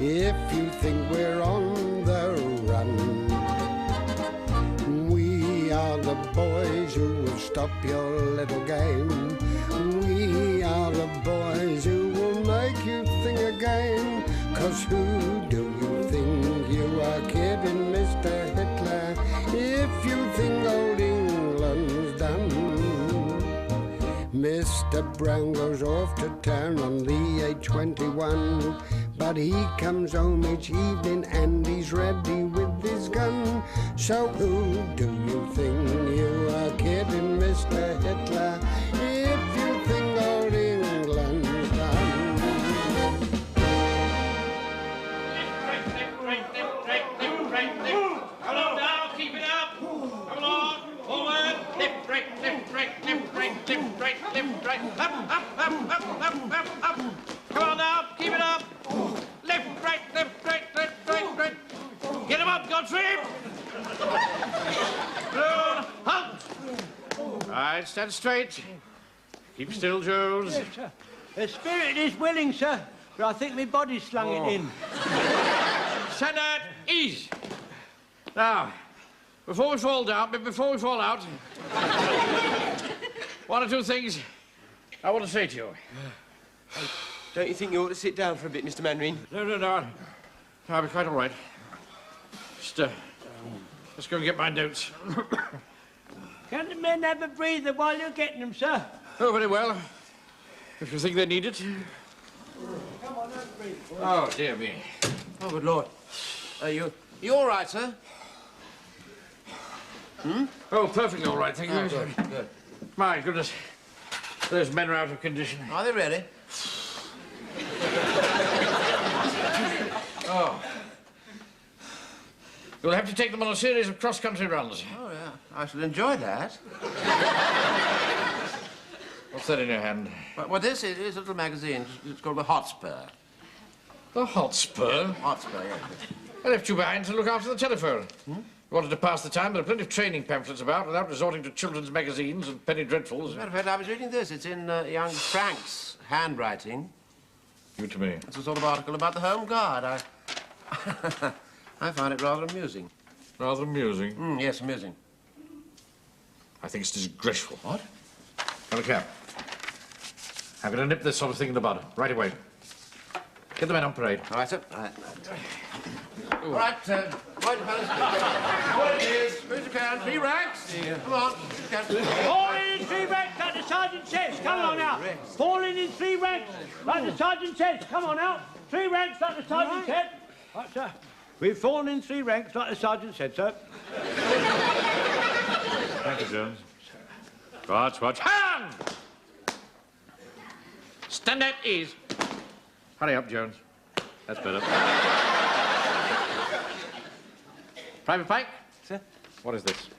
if you think we're on the run. We are the boys who will stop your little game. We are the boys who will make you think again. 'Cause who do you think you are kidding, Mr. Hitler, if you think old England's done? Mr. Brown goes off to town on the A21, but he comes home each evening and he's ready with his gun. So who do you think you are kidding, Mr. Hitler, if you think old England's done? Come on now, keep it up. Come on, forward. Left, right, left, right, left, right, left, right, left, right. Up, up, up, up, up, up, up. Come on now, keep it up. Left, right, left, right, left, right, right. Get him up, Godfrey. Good. Halt. All right, stand straight. Keep still, Jones. Yes, sir. The spirit is willing, sir, but I think my body's slung it in. Stand at ease. Now, before we fall down, before we fall out, one or two things I want to say to you. Don't you think you ought to sit down for a bit, Mr. Mandarin? No. I'll be quite all right. Just go and get my notes. Can the men have a breather while you're getting them, sir? Oh, very well. If you think they need it. Come on, have a breather. Oh, dear me. Oh, good Lord. You all right, sir? Oh, perfectly all right, thank you. Good. My goodness. Those men are out of condition. Are they really? Oh. You'll have to take them on a series of cross-country runs. Oh, yeah. I shall enjoy that. What's that in your hand? Well, this is a little magazine. It's called The Hotspur. The Hotspur? Hotspur, yes. I left you behind to look after the telephone. You wanted to pass the time. There are plenty of training pamphlets about without resorting to children's magazines and penny dreadfuls. As a matter of fact, I was reading this. It's in young Frank's handwriting. Give it to me. It's a sort of article about the Home Guard. I find it rather amusing. Rather amusing. Yes, amusing. I think it's disgraceful. What? Now, look here. I'm going to nip this sort of thing in the bud right away. Get the men on parade. All right, sir. All right. All right, point, fellas. What it is, who's you can, 3 ranks. Come on, Fall in 3 ranks, like the sergeant says. Come on now. Fall in 3 ranks, like the sergeant says. Come on now. 3 ranks, like the sergeant said. Right, sir. We've fallen in 3 ranks, like the sergeant said, sir. Thank you, Jones. Watch. Hand! Stand at ease. Hurry up, Jones. That's better. Private Pike? Sir? What is this?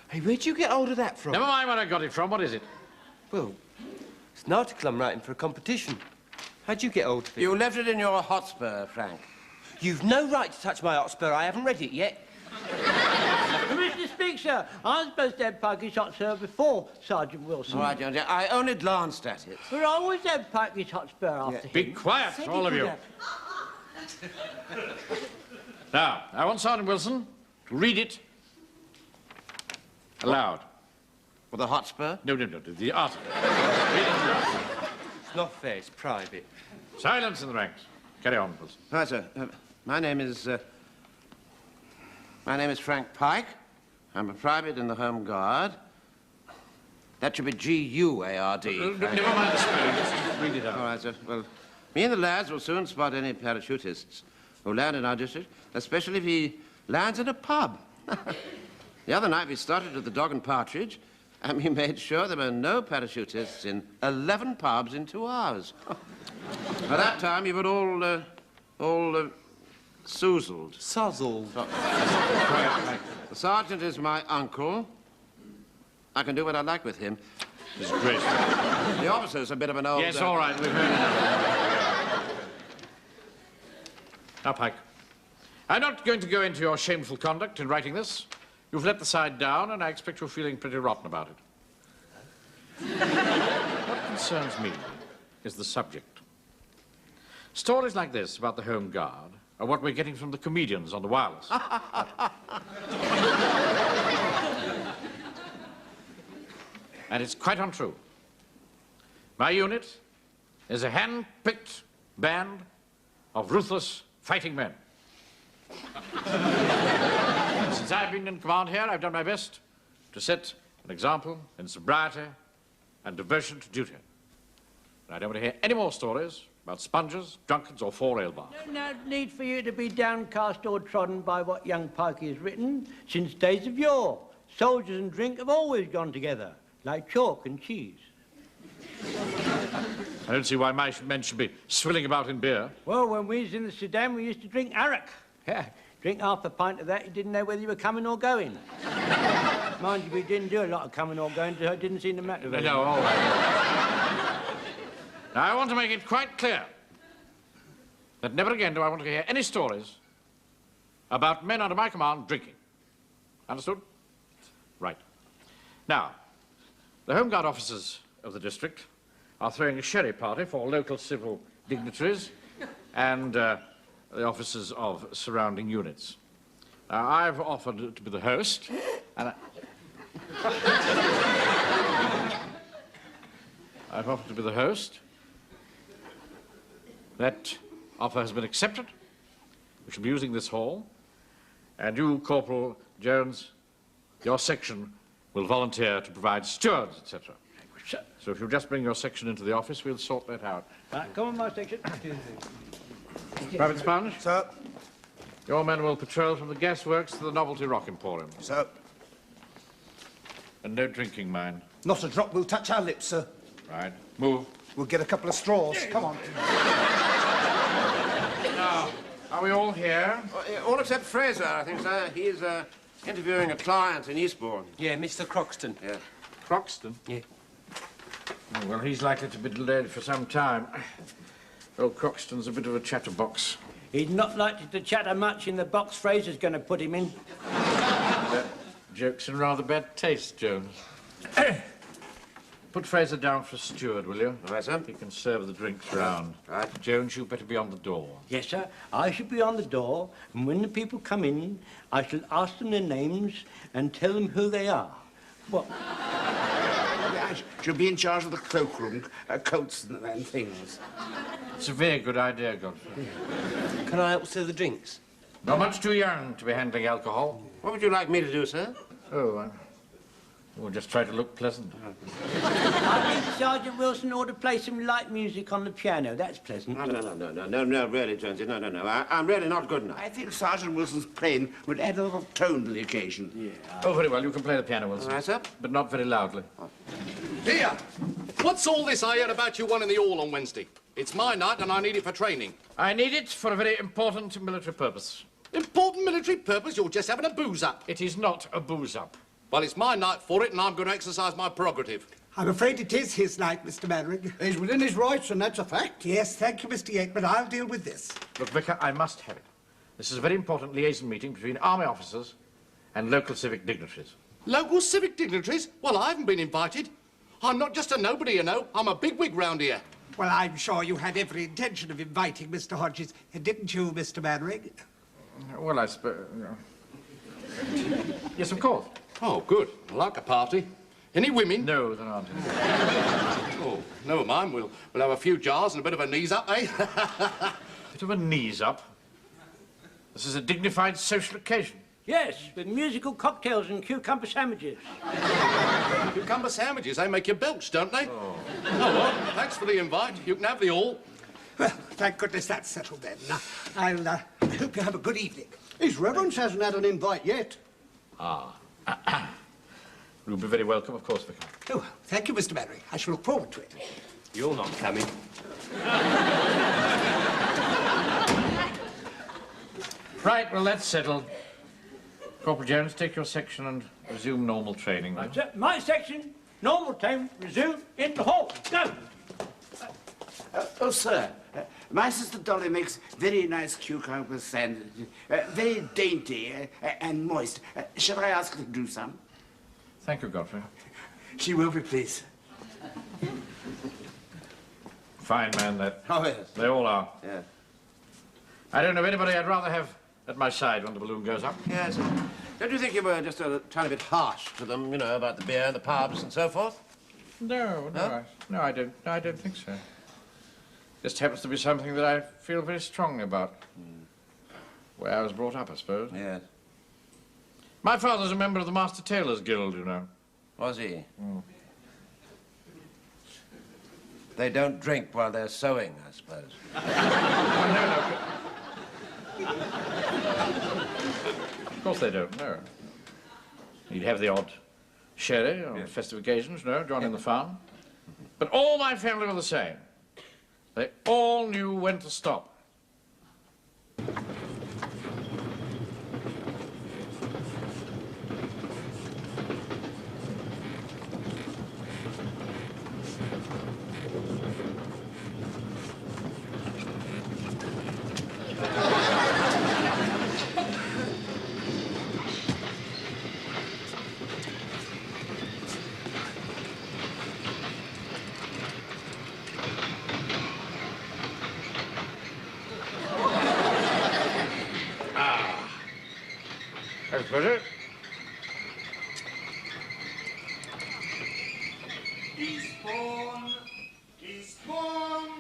Hey, where'd you get hold of that from? Never mind where I got it from. What is it? Well, it's an article I'm writing for a competition. How'd you get hold of it? You left it in your Hotspur, Frank. You've no right to touch my Hotspur. I haven't read it yet. Permission to speak, sir. I was supposed to have Pikey shot, sir, before Sergeant Wilson. All right, Jones. Yeah, I only glanced at it. But I always have Pikey Hotspur after him. Be quiet, Said all he of you. could have. Now, I want Sergeant Wilson to read it aloud. For the Hotspur? No, the article. Read it aloud. It's not fair. It's private. Silence in the ranks. Carry on, Wilson. Right, sir. My name is Frank Pike. I'm a private in the Home Guard. That should be G-U-A-R-D. Never mind the spelling. Just read it out. All right, sir. Well, me and the lads will soon spot any parachutists who land in our district, especially if he lands in a pub. The other night we started at the Dog and Partridge, and we made sure there were no parachutists in 11 pubs in 2 hours. By that time, you were all soozled. Suzzled. The sergeant is my uncle. I can do what I like with him. Disgraceful. The officer's a bit of an old... Yes, all right, we've heard enough. Now, Pike, I'm not going to go into your shameful conduct in writing this. You've let the side down, and I expect you're feeling pretty rotten about it. What concerns me is the subject. Stories like this about the Home Guard are what we're getting from the comedians on the wireless. And it's quite untrue. My unit is a hand-picked band of ruthless fighting men. Since I've been in command here, I've done my best to set an example in sobriety and devotion to duty. And I don't want to hear any more stories about spongers, drunkards, or four-rail bars. No need for you to be downcast or trodden by what young Pikey has written. Since days of yore, soldiers and drink have always gone together, like chalk and cheese. I don't see why my men should be swilling about in beer. Well, when we was in the Sudan, we used to drink arak. Yeah, drink half a pint of that, you didn't know whether you were coming or going. Mind you, we didn't do a lot of coming or going, so it didn't seem to matter very much. No, all right. Now, I want to make it quite clear that never again do I want to hear any stories about men under my command drinking. Understood? Right. Now, the Home Guard officers of the district are throwing a sherry party for local civil dignitaries and the officers of surrounding units. Now, I've offered to be the host, and I've offered to be the host. That offer has been accepted. We shall be using this hall, and you, Corporal Jones, your section will volunteer to provide stewards, etc. So if you'll just bring your section into the office, we'll sort that out. Right, come on, my section. Private Sponge? Sir. Your men will patrol from the gasworks to the Novelty Rock Emporium. Sir. And no drinking, mind. Not a drop will touch our lips, sir. Right. Move. We'll get a couple of straws. Come on. Now, are we all here? All except Fraser, I think, sir. He is interviewing a client in Eastbourne. Yeah, Mr. Croxton. Yeah. Croxton? Yeah. Oh, well, he's likely to be delayed for some time. Old Croxton's a bit of a chatterbox. He's not likely to chatter much in the box Fraser's going to put him in. That joke's in rather bad taste, Jones. Put Fraser down for a steward, will you? All right, sir. He can serve the drinks round. Right. Jones, you better be on the door. Yes, sir. I shall be on the door, and when the people come in, I shall ask them their names and tell them who they are. What? I shall be in charge of the cloakroom, coats and things. It's a very good idea, Godfrey. Can I help serve the drinks? Not much too young to be handling alcohol. What would you like me to do, sir? Oh, we'll just try to look pleasant. I think Sergeant Wilson ought to play some light music on the piano. That's pleasant. No, really, Jonesy, no. I'm really not good enough. I think Sergeant Wilson's playing would add a little tone to the occasion. Yeah. Oh, very well. You can play the piano, Wilson. All right, sir. But not very loudly. Here! What's all this I heard about you wanting the Hall on Wednesday? It's my night and I need it for training. I need it for a very important military purpose. Important military purpose? You're just having a booze-up. It is not a booze-up. Well, it's my night for it and I'm going to exercise my prerogative. I'm afraid it is his night, Mr. Mannering. He's within his rights, and that's a fact. Yes, thank you, Mr. Yates, but I'll deal with this. Look, Vicar, I must have it. This is a very important liaison meeting between army officers and local civic dignitaries. Local civic dignitaries? Well, I haven't been invited. I'm not just a nobody, you know. I'm a bigwig round here. Well, I'm sure you had every intention of inviting Mr. Hodges, didn't you, Mr. Mannering? Well, I suppose... Yes, of course. Oh, good. I like a party. Any women? No, there aren't any. Oh, never mind. We'll have a few jars and a bit of a knees up, eh? Bit of a knees up. This is a dignified social occasion. Yes, with musical cocktails and cucumber sandwiches. Cucumber sandwiches, they make you belch, don't they? Oh. Well, thanks for the invite. You can have the Hall. Well, thank goodness that's settled then. I'll hope you have a good evening. His Reverence hasn't had an invite yet. Ah. You'll be very welcome, of course, Vicar. Oh, thank you, Mr. Mannering. I shall look forward to it. You're not coming. Right, well, that's settled. Corporal Jones, take your section and resume normal training. Right, sir. My section, normal time, resume in the hall. Go! Oh, sir, my sister Dolly makes very nice cucumber sandwiches, very dainty and moist. Shall I ask her to do some? Thank you, Godfrey. She will be pleased. Fine man, that. Oh, yes. They all are. Yeah. I don't know anybody I'd rather have at my side when the balloon goes up. Yes. Don't you think you were just a tiny bit harsh to them, you know, about the beer and the pubs and so forth? No, Huh? I don't think so. Just happens to be something that I feel very strongly about. Where I was brought up, I suppose. Yes. My father's a member of the Master Tailors Guild, you know. Was he? They don't drink while they're sewing, I suppose. Of course they don't, no. You'd have the odd sherry on festive occasions, no, join in the fun. But all my family were the same. They all knew when to stop. Thanks, pleasure. Eastbourne! Eastbourne!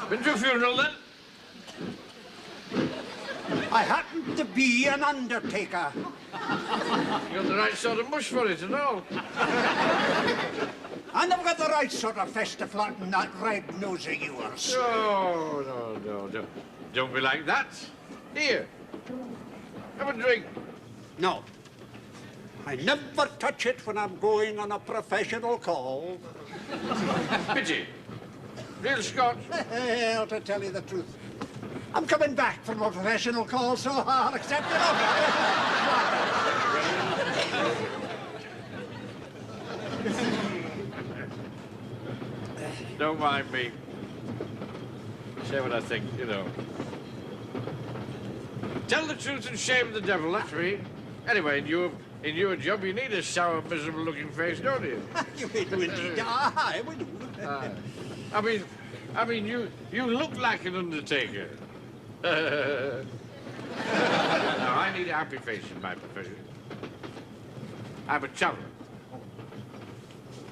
Been to a funeral, then? I happen to be an undertaker. You got the right sort of mush for it and all. And I've got the right sort of flesh to flatten that red nose of yours. No. Don't be like that. Here, have a drink. No. I never touch it when I'm going on a professional call. Pity. Real Scotch. Well, to tell you the truth, I'm coming back from a professional call, so I'll accept it. Don't mind me. Say what I think, you know. Tell the truth and shame the devil, that's me. Anyway, in your job, you need a sour, miserable-looking face, don't you? You do indeed. I will do. I mean, you look like an undertaker. Now, I need a happy face in my profession. I'm a traveller.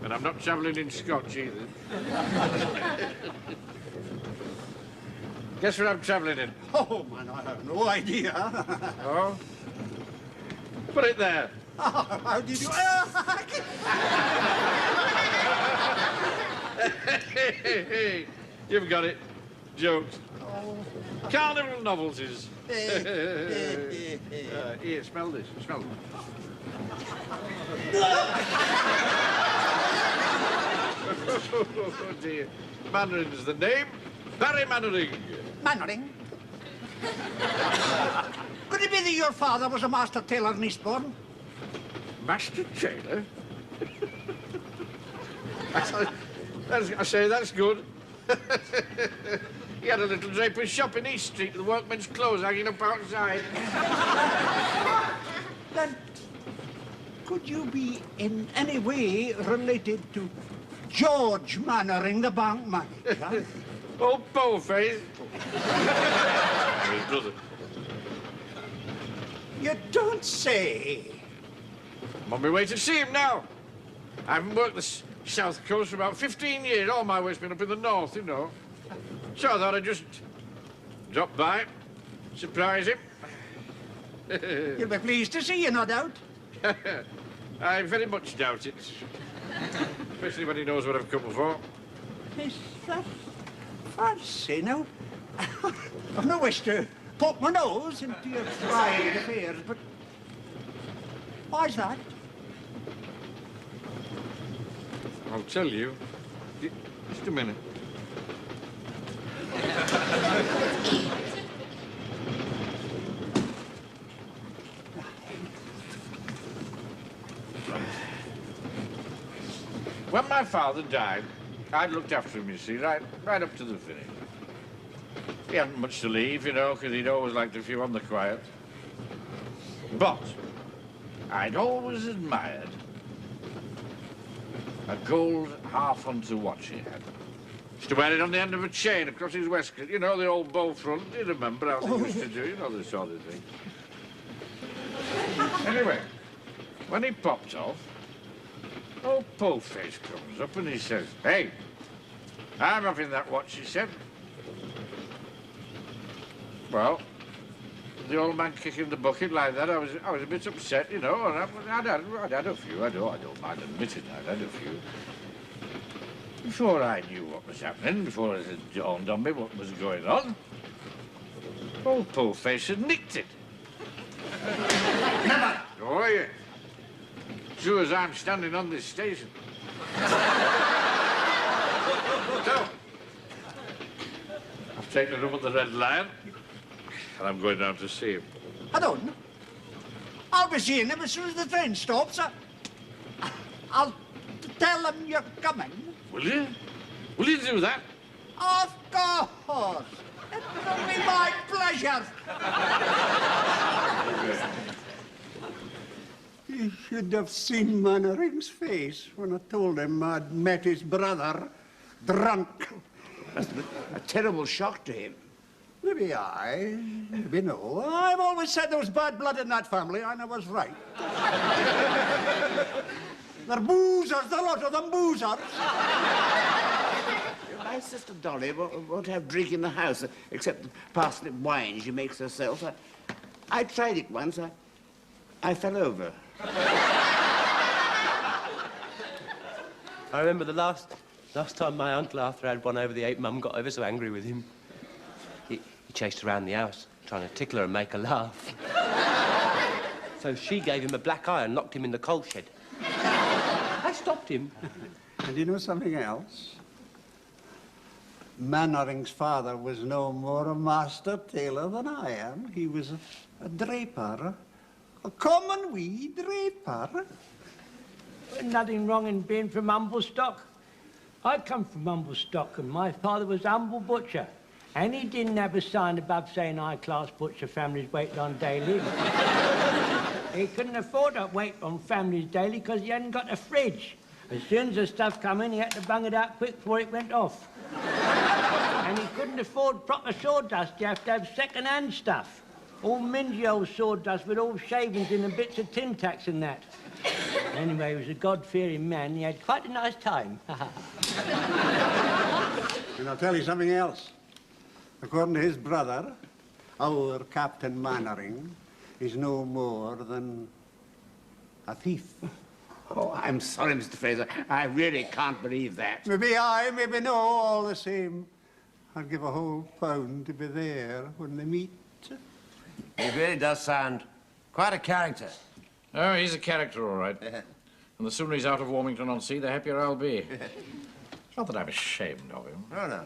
And I'm not travelling in Scotch, either. Guess what I'm travelling in? Oh, man, I have no idea. Oh? Put it there. Oh, how did you... You've got it. Jokes. Carnival novelties. Here, smell this. Smell it. Oh, dear. Mannering's the name. Barry Mannering. Mannering? Could it be that your father was a master tailor in Eastbourne? Master tailor? I say, that's good. He had a little draper's shop in East Street with workmen's clothes hanging up outside. Then, could you be in any way related to George Mannering, the bank manager? Old Bowface. His brother. You don't say. I'm on my way to see him now. I haven't worked the South Coast for about 15 years. All my work's been up in the north, you know. So I thought I'd just drop by, surprise him. You'll be pleased to see you, no doubt. I very much doubt it. Especially when he knows what I've come for. Is that fancy now? I've no wish to poke my nose into your private affairs, but why's that? I'll tell you. Just a minute. When my father died, I'd looked after him, you see, right up to the finish. He hadn't much to leave, you know, because he'd always liked a few on the quiet. But I'd always admired a gold half-unto watch he had. Used to wear it on the end of a chain across his waistcoat. You know, the old bow front. Do you remember how they used to do? You know, the sort of thing. Anyway, when he popped off, old Po-Face comes up and he says, "Hey, I'm having that watch," he said. Well, the old man kicking the bucket like that, I was a bit upset, you know, and I'd had a few. I don't mind admitting I'd had a few. Before I knew what was happening, before it had dawned on me what was going on, old Po-Face had nicked it. Never! Oh, yeah. True as I'm standing on this station. So, I've taken him up at the Red Lion, and I'm going down to see him. I don't. I'll be seeing him as soon as the train stops. I'll tell them you're coming. Will you? Will you do that? Of course. It will be my pleasure. You should have seen Mannering's face when I told him I'd met his brother drunk. That's a terrible shock to him. Maybe maybe no. I've always said there was bad blood in that family, and I was right. They're boozers, the lot of them boozers. My sister Dolly won't have drink in the house, except the parsnip wine she makes herself. I tried it once. I fell over. I remember the last time my Uncle Arthur had one over the ape, Mum got ever so angry with him. He chased around the house, trying to tickle her and make her laugh. So she gave him a black eye and locked him in the coal shed. I stopped him. And you know something else? Mannering's father was no more a master tailor than I am. He was a draper. A common wee draper. Nothing wrong in being from humble stock. I come from humble stock, and my father was a humble butcher. And he didn't have a sign above saying high-class butcher families wait on daily. He couldn't afford to wait on families daily because he hadn't got a fridge. As soon as the stuff come in, he had to bung it out quick before it went off. And he couldn't afford proper sawdust. You have to have second-hand stuff. All mingy old sawdust with all shavings in and bits of tin tacks and that. Anyway, he was a God-fearing man. He had quite a nice time. And I'll tell you something else. According to his brother, our Captain Mannering is no more than a thief. Oh, I'm sorry, Mr. Fraser. I really can't believe that. Maybe maybe no, all the same. I'd give a whole pound to be there when they meet. He really does sound quite a character. Oh, he's a character, all right. And the sooner he's out of Warmington-on-Sea, the happier I'll be. It's not that I'm ashamed of him. Oh, no.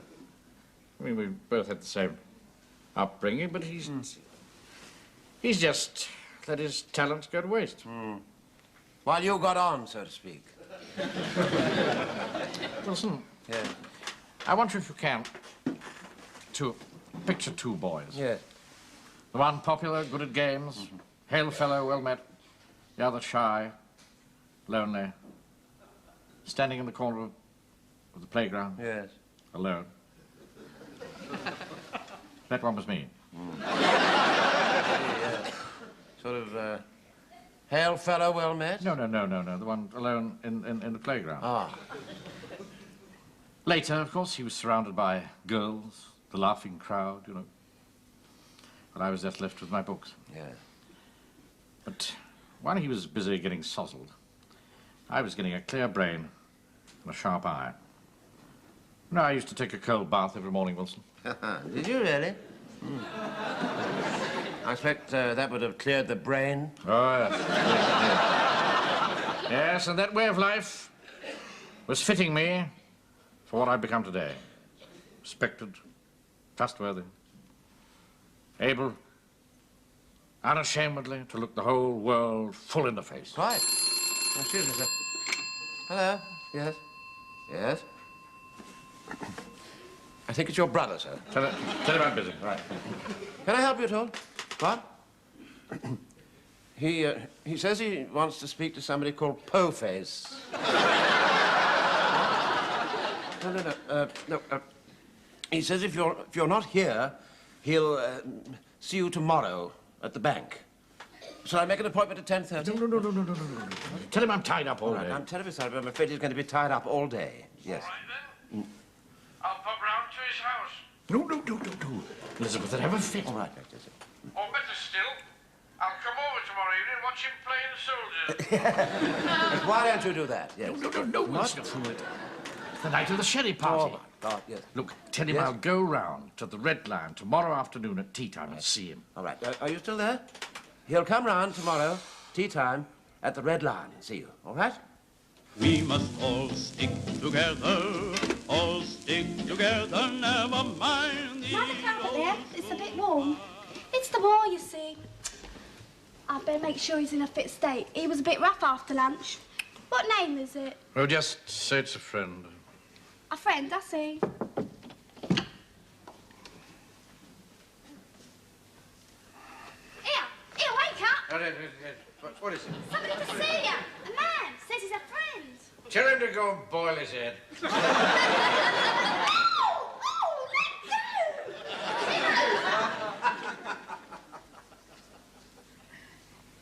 I mean, we both had the same upbringing, but he's just let his talents go to waste. While you got on, so to speak. Wilson. Yeah. I want you, if you can, to picture two boys. Yes. The one popular, good at games, hail fellow, well met. The other shy, lonely, standing in the corner of the playground. Yes. Alone. That one was me. Sort of, hail fellow, well met? No. The one alone in the playground. Ah. Later, of course, he was surrounded by girls, the laughing crowd, you know. But I was just left with my books. Yeah. But while he was busy getting sozzled, I was getting a clear brain and a sharp eye. No, I used to take a cold bath every morning, Wilson. Did you really? I expect that would have cleared the brain. Oh, yes. Yes, and that way of life was fitting me for what I've become today. Respected, trustworthy, able, unashamedly to look the whole world full in the face. Quite. Excuse me, sir. Hello. Yes. Yes? I think it's your brother, sir. Tell him I'm busy. Right. Can I help you at all? What? He says he wants to speak to somebody called Po-Face. No. He says if you're not here, he'll see you tomorrow at the bank. Shall I make an appointment at 10:30? No. Tell him I'm tied up all day. I'm terribly sorry, but I'm afraid he's going to be tied up all day. Yes. All right, then. I'll pop round to his house. No. Elizabeth, it ever fit. All right, Or better still, I'll come over tomorrow evening and watch him playing soldiers. Why don't you do that? Yes. No. What? The night of the sherry party. Oh, my God, yes. Look, tell him Yes? I'll go round to the Red Lion tomorrow afternoon at tea time and see him. All right. Are you still there? He'll come round tomorrow, tea time, at the Red Lion and see you. All right? We must all stick together, never mind the Mind the carpet there? It's a bit warm. It's the war, you see. I'd better make sure he's in a fit state. He was a bit rough after lunch. What name is it? Oh, just say it's a friend. A friend, I see. Here, wake up! What is it? Somebody to see you. A man says he's a friend. Tell him to go and boil his head.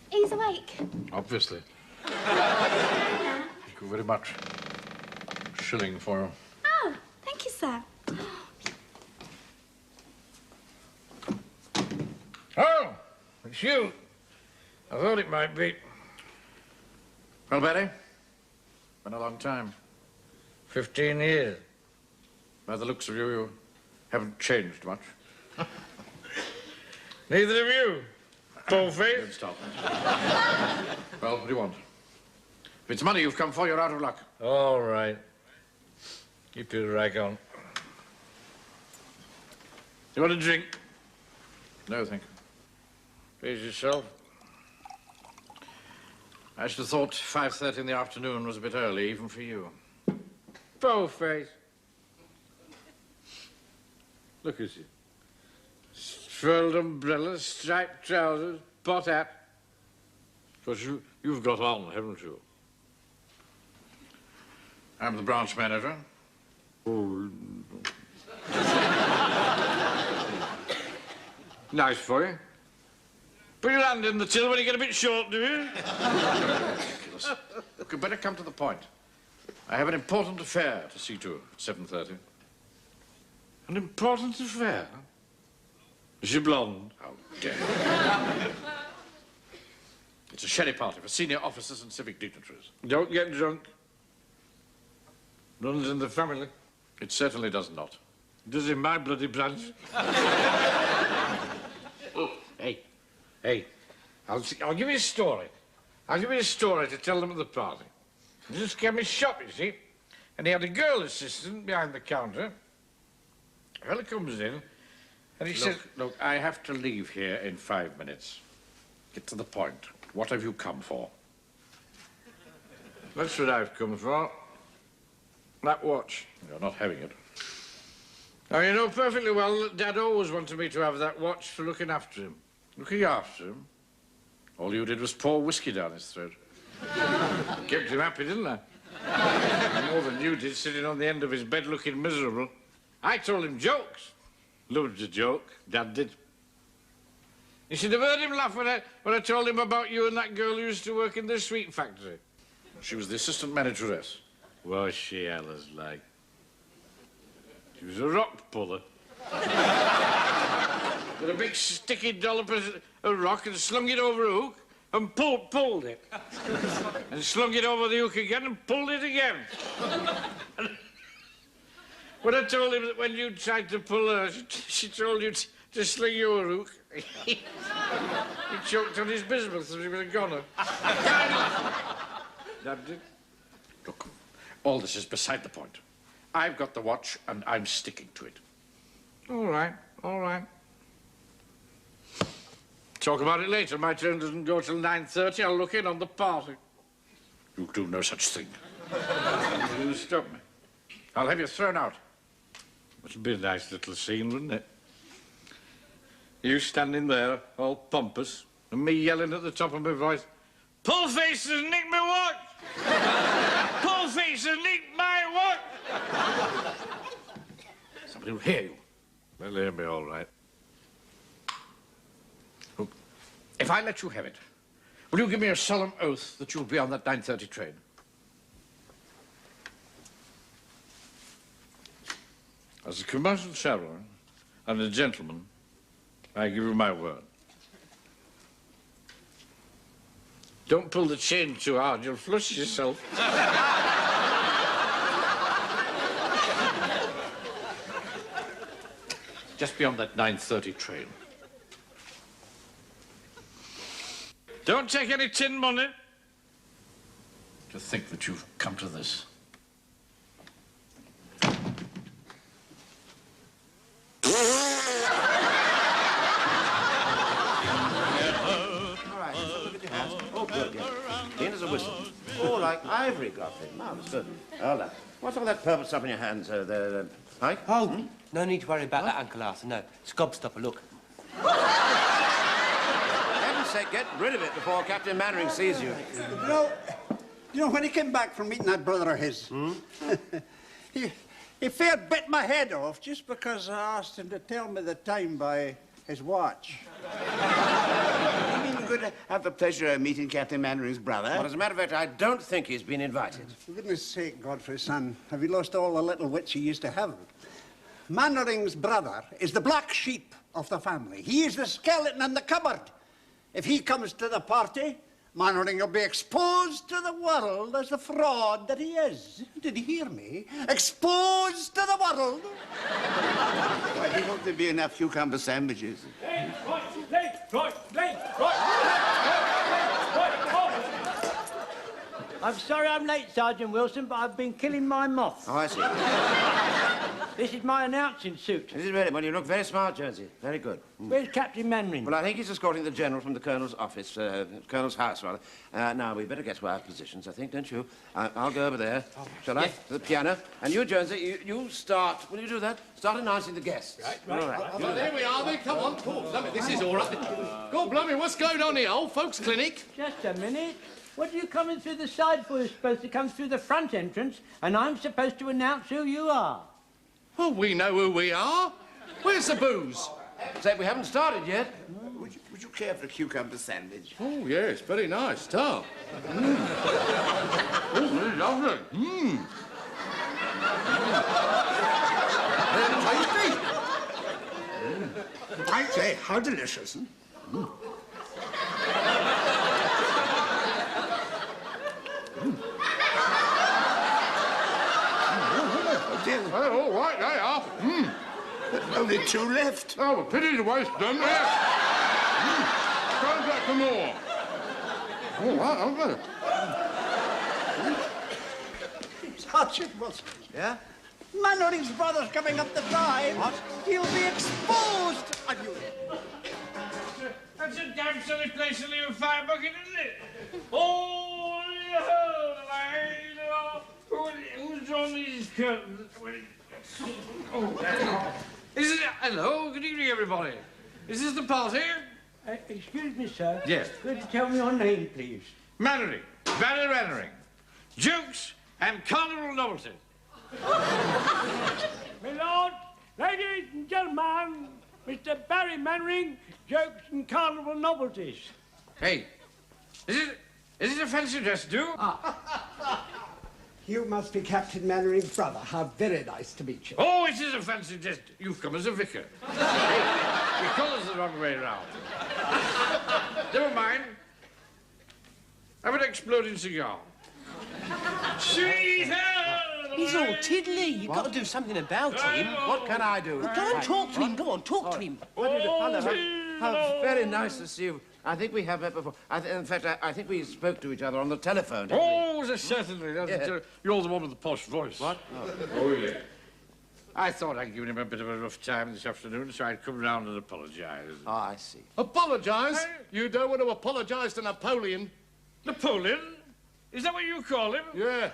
He's awake. Obviously. Thank you very much. Shilling for him. Oh, thank you, sir. Oh, it's you. I thought it might be. Well, Betty, been a long time. 15 years. By the looks of you, you haven't changed much. Neither of you. Po-Face. Stop. Well, what do you want? If it's money you've come for, you're out of luck. All right. Keep your rag on. You want a drink? No, thank you. Please yourself. I should have thought 5:30 in the afternoon was a bit early, even for you. Po-Face. Look at you. Furled umbrella, striped trousers, pot hat. Because you've got on, haven't you? I'm the branch manager. Oh. Nice for you. Put your hand in the till when you get a bit short, do you? Ridiculous. Look, you better come to the point. I have an important affair to see to at 7:30. An important affair? Is she blonde? How dare you. It's a sherry party for senior officers and civic dignitaries. Don't get drunk. Runs in the family. It certainly does not. Does in my bloody branch. Oh, hey, I'll give you a story. I'll give you a story to tell them at the party. He just came his shop, you see, and he had a girl assistant behind the counter. A fella comes in, and he says, look, I have to leave here in 5 minutes. Get to the point. What have you come for? That's what I've come for. That watch. You're not having it. Now, you know perfectly well that Dad always wanted me to have that watch for looking after him. Looking after him? All you did was pour whiskey down his throat. Kept him happy, didn't I? More than you did, sitting on the end of his bed looking miserable. I told him jokes. Loved a joke. Dad did. You should have heard him laugh when I told him about you and that girl who used to work in the sweet factory. She was the assistant manageress. Was she, Alice, like? She was a rock puller. With a big sticky dollop of a rock and slung it over a hook and pulled it. And slung it over the hook again and pulled it again. When I told him that when you tried to pull her, she told you to sling your hook, he choked on his bismuth as he was a goner. That did. Look, all this is beside the point. I've got the watch, and I'm sticking to it. All right, all right. Talk about it later. My turn doesn't go till 9:30. I'll look in on the party. You do no such thing. You stop me. I'll have you thrown out. It'd be a nice little scene, wouldn't it? You standing there, all pompous, and me yelling at the top of my voice, "Pullface has nicked my watch! Pullface has nicked my watch!" Somebody will hear you. They'll hear me all right. Look, if I let you have it, will you give me a solemn oath that you'll be on that 9:30 train? As a commercial traveller and a gentleman, I give you my word. Don't pull the chain too hard, you'll flush yourself. Just be on that 9:30 train. Don't take any tin money. To think that you've come to this. Clean as a whistle. Oh, like ivory, Godfrey. Marvellous good. Hold on. What's all that purple stuff in your hands there, Ike? Oh, no need to worry about that, Uncle Arthur. No, it's Gobstopper, look. For heaven's sake, get rid of it before Captain Mannering sees you. You know, when he came back from meeting that brother of his, he fair bit my head off just because I asked him to tell me the time by his watch. You mean good to have the pleasure of meeting Captain Mannering's brother? Well, as a matter of fact, I don't think he's been invited. For goodness sake, Godfrey, son, have you lost all the little wits you used to have? Mannering's brother is the black sheep of the family. He is the skeleton in the cupboard. If he comes to the party, Mannering will be exposed to the world as the fraud that he is. Did you hear me? Exposed to the world. I do hope there'll be enough cucumber sandwiches. I'm sorry I'm late, Sergeant Wilson, but I've been killing my moth. Oh, I see. This is my announcing suit. This is really, well, you look very smart, Jonesy. Very good. Where's Captain Mannering? Well, I think he's escorting the General from the Colonel's office, Colonel's house, rather. Now, we'd better get to our positions, I think, don't you? I'll go over there, shall I? To the piano. And you, Jonesy, you start, will you do that? Start announcing the guests. Right. All right. Well, there we are, then. Come on, talk. Blimey, this is all right. God, blimey, what's going on here? Old folks' clinic? Just a minute. What are you coming through the side for? You're supposed to come through the front entrance, and I'm supposed to announce who you are. Oh, we know who we are. Where's the booze? Say, we haven't started yet. Would you care for a cucumber sandwich? Oh, yes, very nice, tough. Oh, really lovely. Tasty. I'd say, how delicious. Oh, all right, they are. Only two left. Oh, a pity to waste them. There. Go back for more. All right, okay. Sergeant Wilson. Yeah? Mannering's brother's coming up the drive. What? He'll be exposed. I knew it. That's a damn silly place to leave a fire bucket, isn't it? Oh, who's on these curtains? Oh, is it? Hello, good evening, everybody. Is this the party? Excuse me, sir. Yes. Could you tell me your name, please? Mannering, Barry Mannering. Jukes and carnival novelties. My lord, ladies and gentlemen, Mr. Barry Mannering, jokes and carnival novelties. Hey, is it a fancy dress, too? You must be Captain Mannering's brother. How very nice to meet you. Oh, it is a fancy dress. You've come as a vicar. Your collar's the wrong way round. Never mind. Have an exploding cigar. Sweetheart! He's all tiddly. You've got to do something about him. What can I do? Well, go and talk to him. Go on, talk to him. How very nice to see you. I think we have met before. In fact, I think we spoke to each other on the telephone. Oh, certainly. Yeah. You're the one with the posh voice. What? Oh, yeah. I thought I'd given him a bit of a rough time this afternoon, so I'd come round and apologise. Oh, I see. Apologise? You don't want to apologise to Napoleon. Napoleon? Is that what you call him? Yeah.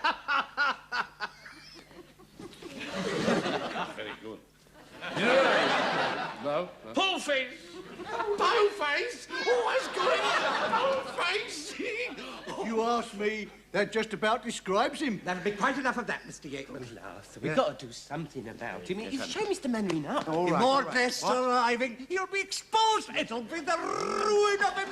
That just about describes him. That'll be quite enough of that, Mr. Yateman. Arthur, we've got to do something about him. Show Mr. Mannering up. If more guests are arriving, he'll be exposed. It'll be the ruin of him.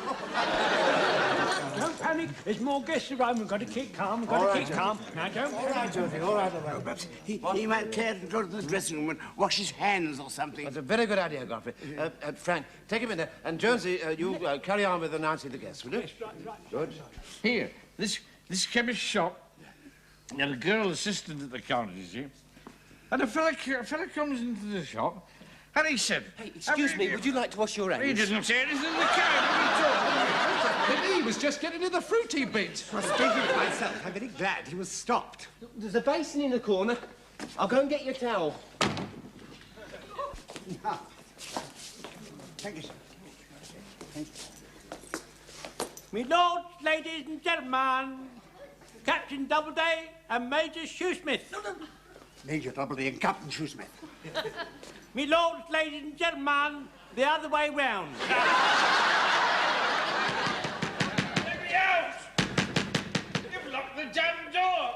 Don't panic. There's more guests around. We've got to keep calm. We've got to keep calm. Now, don't panic. All right. Perhaps he might care to go to the dressing room and wash his hands or something. That's a very good idea, Godfrey. Frank, take him in there. And Jonesy, you carry on with announcing the guests, will you? Yes, right. Good. Here, this chemist's shop, and a girl assistant at the counter, you see. And a fella comes into the shop, and he said... Hey, excuse me, would you like to wash your hands? He didn't say anything in the cab. What are you talking about? He was just getting to the fruity bit. Well, speaking for myself, I'm very glad he was stopped. There's a basin in the corner. I'll go and get your towel. Thank you, sir. Thank you. Me lords, ladies and gentlemen, Captain Doubleday and Major Shoesmith. Major Doubleday and Captain Shoesmith. Me lords, ladies and gentlemen, the other way round. Let me out! You've locked the damn door!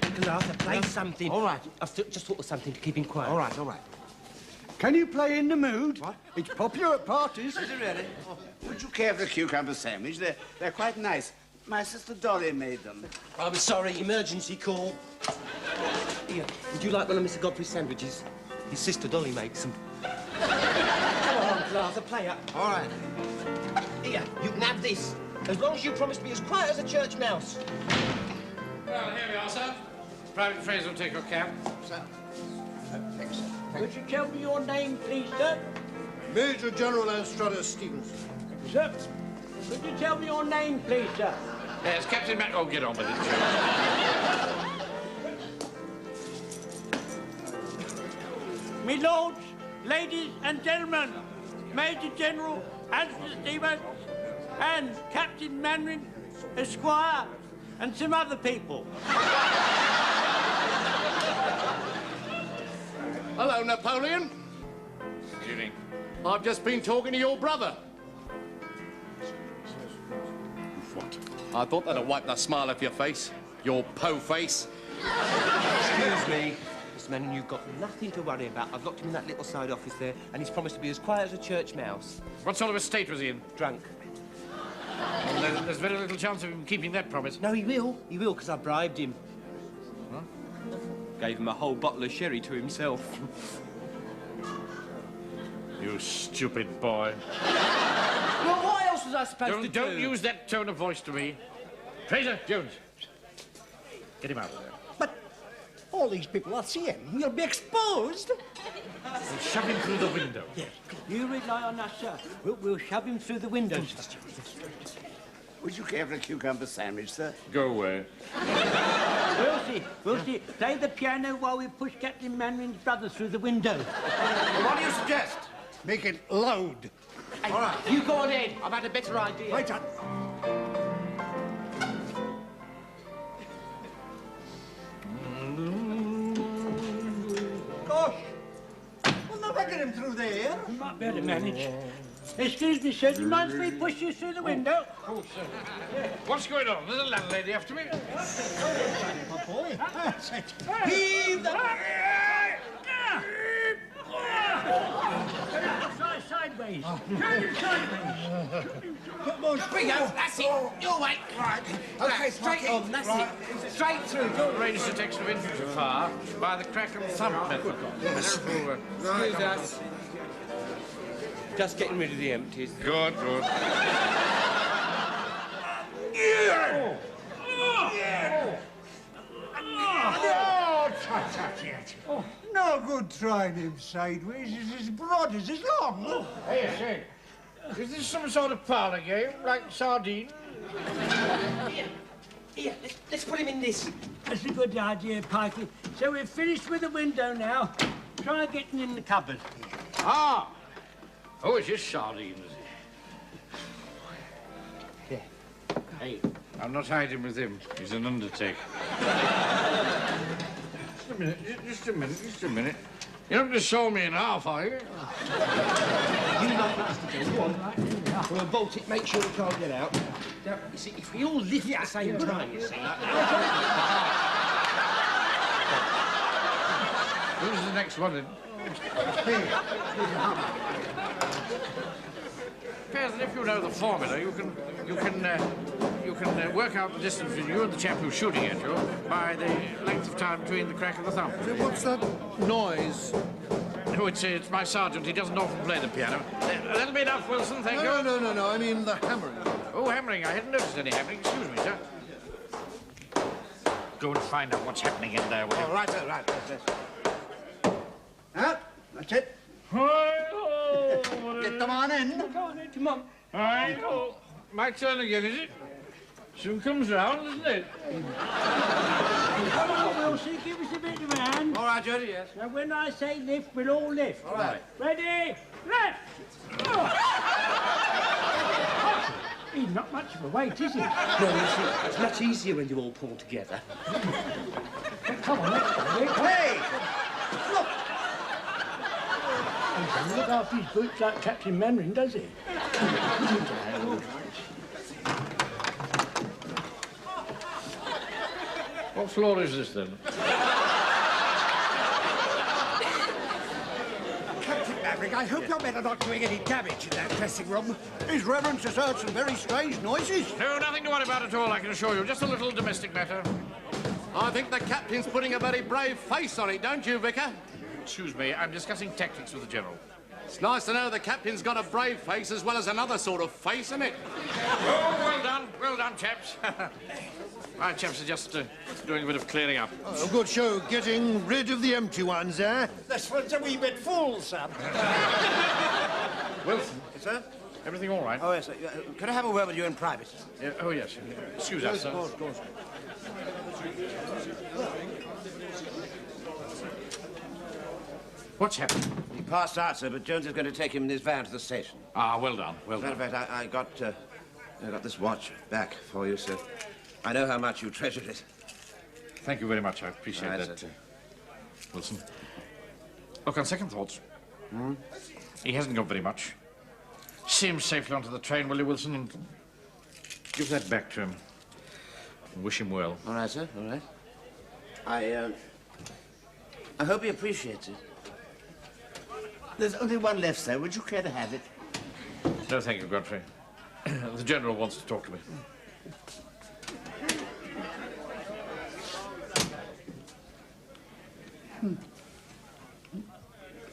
Uncle Arthur, play something. All right. I've just thought of something to keep him quiet. All right. Can you play In the Mood? What? It's popular at parties. Is it really? Would you care for a cucumber sandwich? They're quite nice. My sister Dolly made them. I'm sorry, emergency call. Here, would you like one of Mr. Godfrey's sandwiches? His sister Dolly makes them. Come on, Uncle Arthur, play up. All right. Here, you can have this. As long as you promise to be as quiet as a church mouse. Well, here we are, sir. Private Fraser will take your cab. Sir. Thanks, sir. Would you tell me your name, please, sir? Major General Anstruther Stevens. Sir, could you tell me your name, please, sir? Yes, Captain Mac... Oh, get on with it. Me lords, ladies and gentlemen, Major General Anstruther Stevens and Captain Mannering, Esquire, and some other people. Hello, Napoleon. Judy. I've just been talking to your brother. What? I thought that'd wipe the smile off your face. Your po-face. Excuse me. Mr. Mannering, you've got nothing to worry about. I've locked him in that little side office there, and he's promised to be as quiet as a church mouse. What sort of a state was he in? Drunk. Well, there's very little chance of him keeping that promise. No, he will. He will, because I bribed him. Huh? Gave him a whole bottle of sherry to himself. You stupid boy. Well, what else was I supposed to do? Don't use that tone of voice to me. Fraser, Jones. Get him out of there. But all these people will see him. He'll be exposed. We'll shove him through the window. Yes. You rely on us, sir. We'll shove him through the window, sir. Would you care for a cucumber sandwich, sir? Go away. We'll see. We'll see. Play the piano while we push Captain Mannering's brother through the window. Well, what do you suggest? Make it loud. Hey, all right. You go on ahead. I've had a better idea. Right on. Gosh. We'll never get him through there. We might be able to manage. Excuse me, sir. Do you mind if we push you through the window? Oh, sir. What's going on? There's a landlady after me. My boy. Heave the... Try sideways. Turn it sideways. Come on, Bring out, that's it. You're right. Right. Okay, straight on, that's it. Straight through. Don't raise detection of infantry fire by the crack and thump method. Excuse us. Just getting rid of the empties. Good, good. No good trying him sideways. He's as broad as his long. Hey, say, is this some sort of parlour game, like sardine? Here, let's put him in this. That's a good idea, Pikey. So we're finished with the window now. Try getting in the cupboard. Ah! Oh, it's just sardines. Yeah. Hey, I'm not hiding with him. He's an undertaker. Just a minute. You're not going to saw me in half, are you? You like us to do. Go on. We'll bolt it, make sure we can't get out. Now, you see, if we all lift at the same time, you see... Who's the next one? Appears that if you know the formula, you can work out the distance between you and the chap who's shooting at you by the length of time between the crack of the thumb. What's that noise? Oh, it's my sergeant. He doesn't often play the piano. That'll be enough, Wilson, thank you. No, I mean the hammering. Oh, hammering. I hadn't noticed any hammering. Excuse me, sir. Go and find out what's happening in there, will you? Oh, right, sir, right. Yes. That's it. Get them on in. Come on. All right. Oh, my turn again, is it? Soon comes round, isn't it? Come on, Wilson, give us a bit of a hand. All right, Jody, yes. Now, when I say lift, we'll all lift. All right. Ready? Lift! Oh. He's not much of a weight, is he? No, you see, it's much easier when you all pull together. Come on, let's go. Hey! Look! He doesn't look after his boots like Captain Mainwaring, does he? What floor is this, then? Captain Maverick, I hope your men are not doing any damage in that dressing room. His Reverence has heard some very strange noises. No, nothing to worry about at all, I can assure you. Just a little domestic matter. I think the captain's putting a very brave face on it, don't you, Vicar? Excuse me, I'm discussing tactics with the General. It's nice to know the captain's got a brave face as well as another sort of face, isn't it? Oh, well done, chaps. My chaps are just doing a bit of clearing up. Oh, good show, getting rid of the empty ones, eh? This one's a wee bit full, sir. Wilson. Yes, sir? Everything all right? Oh, yes, sir. Could I have a word with you in private? Yeah, oh, yes. Excuse us, sir. Of course. What's happened? He passed out, sir, but Jones is going to take him in his van to the station. Ah, well done, well As a matter of fact, I got this watch back for you, sir. I know how much you treasured it. Thank you very much. I appreciate Right, that, Wilson. Look, on second thoughts, he hasn't got very much. See him safely onto the train, will you, Wilson? And give that back to him. And wish him well. All right, sir, all right. I hope he appreciates it. There's only one left, sir. Would you care to have it? No, thank you, Godfrey. The General wants to talk to me.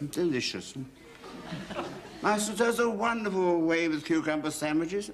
Delicious. Master does a wonderful way with cucumber sandwiches.